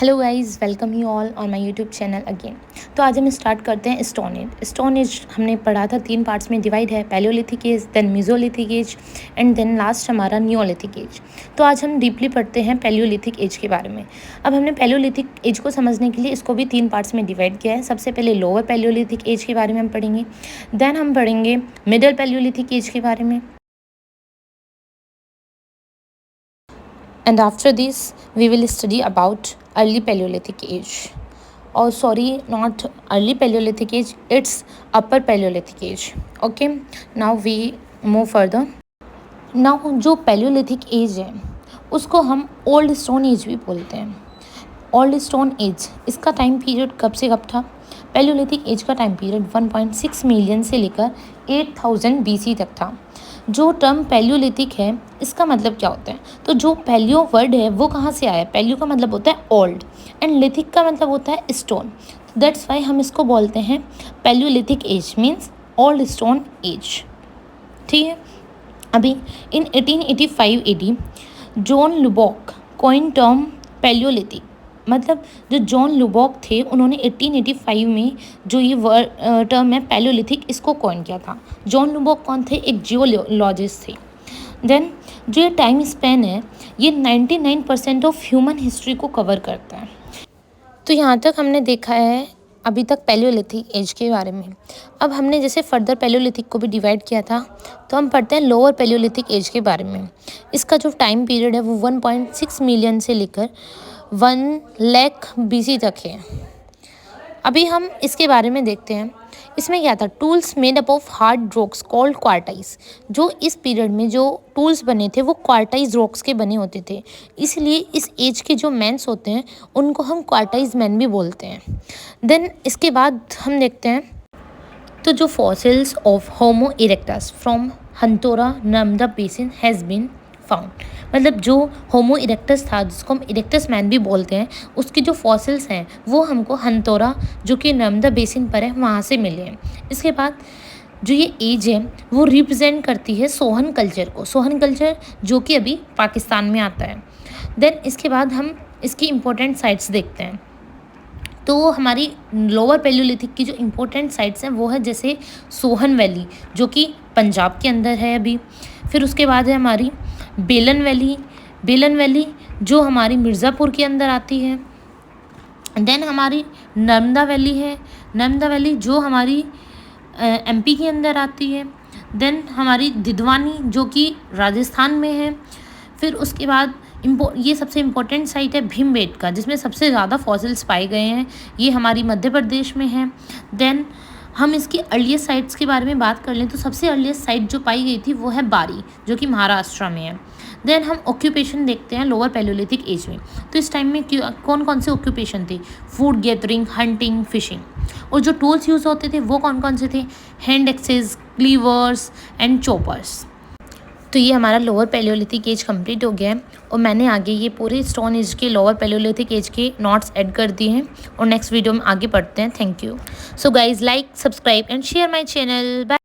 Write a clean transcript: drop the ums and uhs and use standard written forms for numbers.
Hello guys, welcome you all on my YouTube channel again. तो आज हम start करते हैं स्टोन एज। स्टोन एज हमने पढ़ा था 3 पार्ट्स में डिवाइड है, Palaeolithic age, then Mesolithic age and then last हमारा नियोलिथिक एज। तो आज हम डीपली पढ़ते हैं पैलियोलिथिक एज के बारे में। अब हमने पैलियोलिथिक एज को समझने के लिए इसको भी 3 पार्ट्स में डिवाइड किया है। सबसे पहले लोअर पैलियोलिथिक एज के बारे में हम पढ़ेंगे, देन हम पढ़ेंगे मिडल पैलियोलिथिक एज के बारे में, and after this we will study about early paleolithic age, or sorry, not early paleolithic age, it's upper paleolithic age. Okay, now we move further. now जो पैलियोलिथिक एज है उसको हम old stone as भी बोलते हैं। Old stone as, इसका time period कब से कब था? पैलियोलिथिक एज का टाइम पीरियड 1.6 मिलियन से लेकर 8000 BC तक था। जो टर्म पैलियोलिथिक है इसका मतलब क्या होता है? तो जो पैलियो वर्ड है वो कहाँ से आया? पैलियो का मतलब होता है ओल्ड एंड लिथिक का मतलब होता है स्टोन। दैट्स वाई हम इसको बोलते हैं Palaeolithic age, means old stone age. ठीक है। अभी in 1885 AD John Lubbock coin term Palaeolithic, मतलब जो जॉन लुबॉक थे उन्होंने 1885 में जो ये टर्म है पैलियोलिथिक, इसको कॉइन किया था। जॉन लुबॉक कौन थे? एक जियोलॉजिस्ट थे। देन जो ये टाइम स्पेन है ये 99% ऑफ ह्यूमन हिस्ट्री को कवर करता है। तो यहाँ तक हमने देखा है अभी तक पैलियोलिथिक एज के बारे में। अब हमने जैसे फर्दर पैलियोलिथिक को भी डिवाइड किया था, तो हम पढ़ते हैं लोअर पैलियोलिथिक एज के बारे में। इसका जो टाइम पीरियड है वो 1.6 मिलियन से लेकर 1 लाख BC तक है। अभी हम इसके बारे में देखते हैं। इसमें क्या था? Tools made up of hard rocks called quartzite. जो इस पीरियड में जो टूल्स बने थे वो क्वार्टाइज रॉक्स के बने होते थे, इसलिए इस एज के जो मैन्स होते हैं उनको हम क्वार्टाइज मैन भी बोलते हैं। देन इसके बाद हम देखते हैं तो जो fossils of Homo erectus from हंटोरा Narmada basin has been found, मतलब जो होमो इरेक्टस था जिसको हम इरेक्टस मैन भी बोलते हैं, उसके जो फॉसिल्स हैं वो हमको हंटोरा जो कि नर्मदा बेसिन पर है वहाँ से मिले हैं। इसके बाद जो ये एज है वो रिप्रेजेंट करती है सोहन कल्चर को, सोहन कल्चर जो कि अभी पाकिस्तान में आता है। देन इसके बाद हम इसकी इम्पोर्टेंट साइट्स देखते हैं। तो हमारी लोअर पैलियोलिथिक की जो इम्पोर्टेंट साइट्स हैं वो है जैसे सोहन वैली जो कि पंजाब के अंदर है अभी। फिर उसके बाद है हमारी बेलन वैली, बेलन वैली जो हमारी मिर्ज़ापुर के अंदर आती है। देन हमारी नर्मदा वैली है, नर्मदा वैली जो हमारी MP के अंदर आती है। देन हमारी दिदवानी जो कि राजस्थान में है। फिर उसके बाद ये सबसे इम्पोर्टेंट साइट है भीमबेटका जिसमें सबसे ज़्यादा फॉसिल्स पाए गए हैं, ये हमारी मध्य प्रदेश में है। देन हम इसकी अर्लीस्ट साइट्स के बारे में बात कर लें तो सबसे अर्लीस्ट साइट जो पाई गई थी वो है बारी जो कि महाराष्ट्र में है। देन हम ऑक्यूपेशन देखते हैं लोअर पैलियोलिथिक एज में। तो इस टाइम में कौन कौन से ऑक्यूपेशन थे? Food gathering, hunting, fishing. और जो टूल्स यूज़ होते थे वो कौन कौन से थे? Hand axes, cleavers and choppers. तो ये हमारा लोअर पैलियोलिथिक एज कंप्लीट हो गया है और मैंने आगे ये पूरे स्टोन एज के लोअर पैलियोलिथिक एज के नोट्स ऐड कर दिए हैं और नेक्स्ट वीडियो में आगे पढ़ते हैं। Thank you. So guys, like, subscribe and share my channel. Bye.